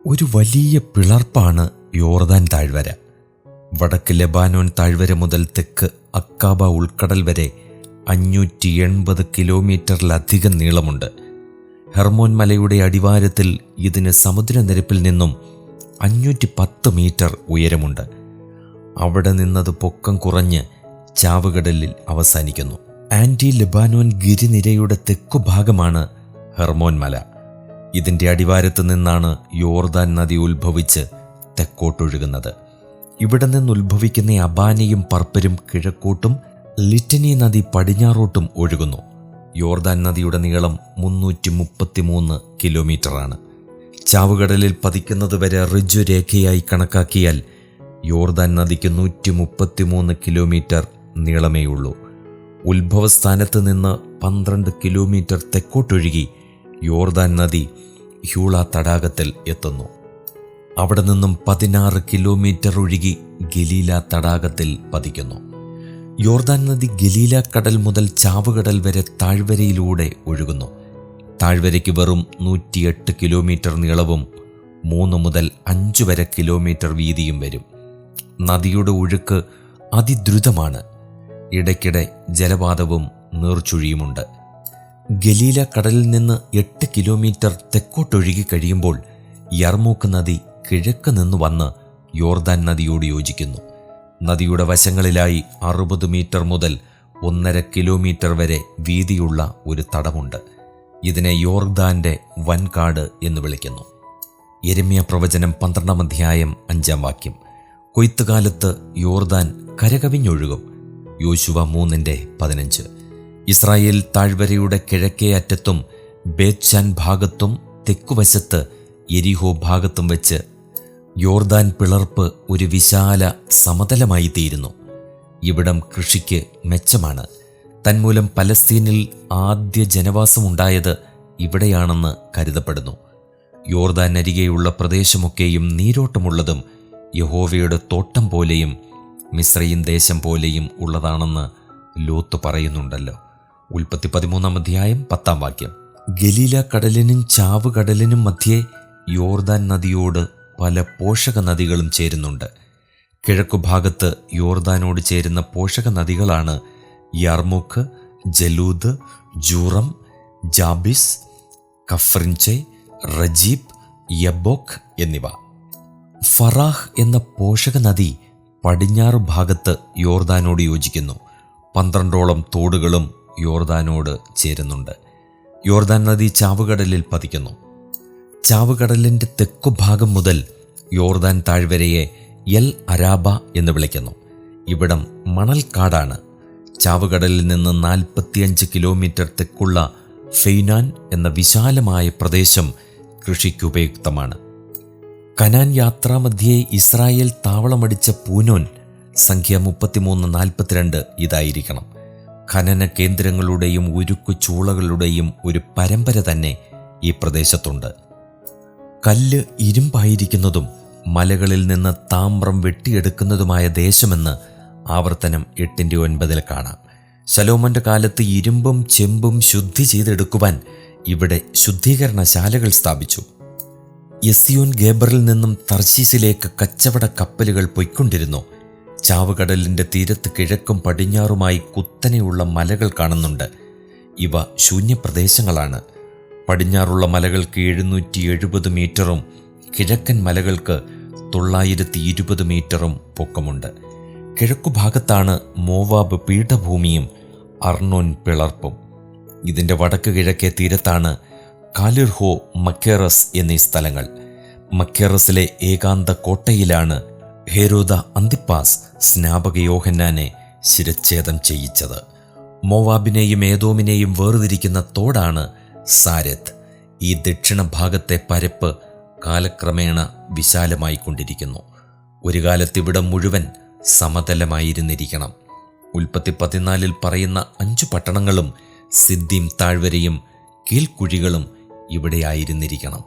ഒരു വലിയ പിളർപ്പാണ് യോർദാൻ താഴ്വര. വടക്ക് ലെബാനോൻ താഴ്വര മുതൽ തെക്ക് അക്കാബ ഉൾക്കടൽ വരെ 580 കിലോമീറ്ററിലധികം നീളമുണ്ട്. ഹെർമോൻ മലയുടെ അടിവാരത്തിൽ ഇതിന് സമുദ്രനിരപ്പിൽ നിന്നും 510 മീറ്റർ ഉയരമുണ്ട്. അവിടെ നിന്നത് പൊക്കം കുറഞ്ഞ് ചാവുകടലിൽ അവസാനിക്കുന്നു. ആൻറ്റി ലെബാനോൻ ഗിരിനിരയുടെ തെക്കുഭാഗമാണ് ഹെർമോൻ മല. ഇതിൻ്റെ അടിവാരത്ത് നിന്നാണ് യോർദാൻ നദി ഉത്ഭവിച്ച് തെക്കോട്ടൊഴുകുന്നത്. ഇവിടെ നിന്നുത്ഭവിക്കുന്ന അബാനയും പർപ്പരും കിഴക്കോട്ടും ലിറ്റനി നദി പടിഞ്ഞാറോട്ടും ഒഴുകുന്നു. യോർദാൻ നദിയുടെ നീളം 333 കിലോമീറ്ററാണ്. ചാവുകടലിൽ പതിക്കുന്നതുവരെ റിജു രേഖയായി കണക്കാക്കിയാൽ യോർദാൻ നദിക്ക് 133 കിലോമീറ്റർ നീളമേയുള്ളൂ. ഉത്ഭവസ്ഥാനത്ത് നിന്ന് 12 കിലോമീറ്റർ തെക്കോട്ടൊഴുകി യോർദാൻ നദി ഹ്യൂള തടാകത്തിൽ എത്തുന്നു. അവിടെ നിന്നും 16 കിലോമീറ്റർ ഒഴുകി ഗലീല തടാകത്തിൽ പതിക്കുന്നു. യോർദാൻ നദി ഗലീല കടൽ മുതൽ ചാവുകടൽ വരെ താഴ്വരയിലൂടെ ഒഴുകുന്നു. താഴ്വരയ്ക്ക് വെറും 108 കിലോമീറ്റർ നീളവും 3 മുതൽ 5 വരെ കിലോമീറ്റർ വീതിയും വരും. നദിയുടെ ഒഴുക്ക് അതിദ്രുതമാണ്. ഇടയ്ക്കിടെ ജലപാതവും നീർച്ചുഴിയുമുണ്ട്. ഗലീല കടലിൽ നിന്ന് 8 കിലോമീറ്റർ തെക്കോട്ടൊഴുകി കഴിയുമ്പോൾ യർമൂക്ക് നദി കിഴക്ക് നിന്ന് വന്ന് യോർദാൻ നദിയോട് യോജിക്കുന്നു. നദിയുടെ വശങ്ങളിലായി 60 മീറ്റർ മുതൽ 1.5 കിലോമീറ്റർ വരെ വീതിയുള്ള ഒരു തടമുണ്ട്. ഇതിനെ യോർദാന്റെ വൻകാട് എന്ന് വിളിക്കുന്നു. യെരമ്യാ പ്രവചനം 12-ാം അധ്യായം 5-ാം വാക്യം. കൊയ്ത്തുകാലത്ത് യോർദാൻ കരകവിഞ്ഞൊഴുകും. യോശുവ 3:15. ഇസ്രായേൽ താഴ്വരയുടെ കിഴക്കേ അറ്റത്തും ബേത്ത്ശാൻ ഭാഗത്തും തെക്കുവശത്ത് യെരിഹോ ഭാഗത്തും വെച്ച് യോർദാൻ പിളർപ്പ് ഒരു വിശാല സമതലമായി തീരുന്നു. ഇവിടം കൃഷിക്ക് മെച്ചമാണ്. തന്മൂലം പലസ്തീനിൽ ആദ്യ ജനവാസമുണ്ടായത് ഇവിടെയാണെന്ന് കരുതപ്പെടുന്നു. യോർദാൻ അരികെയുള്ള പ്രദേശമൊക്കെയും നീരോട്ടമുള്ളതും യഹോവയുടെ തോട്ടം പോലെയും മിസ്രയീം ദേശം പോലെയും ഉള്ളതാണെന്ന് ലോത്ത് പറയുന്നുണ്ടല്ലോ. ഉൽപ്പത്തി 13-ാം അധ്യായം 10-ാം വാക്യം. ഗലീല കടലിനും ചാവുകടലിനും മധ്യേ യോർദാൻ നദിയോട് പല പോഷക നദികളും ചേരുന്നുണ്ട്. കിഴക്കുഭാഗത്ത് യോർദാനോട് ചേരുന്ന പോഷക നദികളാണ് യർമൂക്ക്, ജലൂദ്, ജൂറം, ജാബിസ്, കഫ്രിൻചെ, റജീബ്, യബ്ബോക്ക് എന്നിവ. ഫറാഹ് എന്ന പോഷക നദി പടിഞ്ഞാറ് ഭാഗത്ത് യോർദാനോട് യോജിക്കുന്നു. 12ഓളം തോടുകളും യോർദാനോട് ചേരുന്നുണ്ട്. യോർദാൻ നദി ചാവുകടലിൽ പതിക്കുന്നു. ചാവുകടലിൻ്റെ തെക്കുഭാഗം മുതൽ യോർദാൻ താഴ്വരയെ എൽ അരാബ എന്ന് വിളിക്കുന്നു. ഇവിടം മണൽക്കാടാണ്. ചാവുകടലിൽ നിന്ന് 45 കിലോമീറ്റർ തെക്കുള്ള ഫെയ്നാൻ എന്ന വിശാലമായ പ്രദേശം കൃഷിക്കുപയുക്തമാണ്. കനാൻ യാത്രാമധ്യേ ഇസ്രായേൽ താവളമടിച്ച പൂനോൻ സംഖ്യ 33-42 ഇതായിരിക്കണം. ഖനന കേന്ദ്രങ്ങളുടെയും ഉരുക്കു ചൂളകളുടെയും ഒരു പരമ്പര തന്നെ ഈ പ്രദേശത്തുണ്ട്. കല്ല് ഇരുമ്പായിരിക്കുന്നതും മലകളിൽ നിന്ന് താമ്രം വെട്ടിയെടുക്കുന്നതുമായ ദേശമെന്ന് ആവർത്തനം 8-9 കാണാം. ശലോമോന്റെ കാലത്ത് ഇരുമ്പും ചെമ്പും ശുദ്ധി ചെയ്തെടുക്കുവാൻ ഇവിടെ ശുദ്ധീകരണശാലകൾ സ്ഥാപിച്ചു. യെസിയോൻ ഗേബറിൽ നിന്നും തർശീസിലേക്ക് കച്ചവട കപ്പലുകൾ പൊയ്ക്കൊണ്ടിരുന്നു. ചാവുകടലിൻ്റെ തീരത്ത് കിഴക്കും പടിഞ്ഞാറുമായി കുത്തനെയുള്ള മലകൾ കാണുന്നുണ്ട്. ഇവ ശൂന്യപ്രദേശങ്ങളാണ്. പടിഞ്ഞാറുള്ള മലകൾക്ക് 770 മീറ്ററും കിഴക്കൻ മലകൾക്ക് 920 മീറ്ററും പൊക്കമുണ്ട്. കിഴക്കുഭാഗത്താണ് മോവാബ് പീഠഭൂമിയും അർണോൻ പിളർപ്പും. ഇതിൻ്റെ വടക്ക് കിഴക്കേ തീരത്താണ് കാലിർഹോ, മക്കേറസ് എന്നീ സ്ഥലങ്ങൾ. മക്കേറസിലെ ഏകാന്ത കോട്ടയിലാണ് ഹെരോദ അന്തിപ്പാസ് സ്നാപക യോഹന്നാനെ ശിരച്ഛേദം ചെയ്യിച്ചത്. മോവാബിനെയും ഏദോമിനെയും വേർതിരിക്കുന്ന തോടാണ് സാരത്ത്. ഈ ദക്ഷിണഭാഗത്തെ പരപ്പ് കാലക്രമേണ വിശാലമായിക്കൊണ്ടിരിക്കുന്നു. ഒരു കാലത്ത് ഇവിടം മുഴുവൻ സമതലമായിരുന്നിരിക്കണം. ഉൽപ്പത്തി 14 പറയുന്ന 5 പട്ടണങ്ങളും സിദ്ദീം താഴ്വരയും കീൽക്കുഴികളും ഇവിടെയായിരുന്നിരിക്കണം.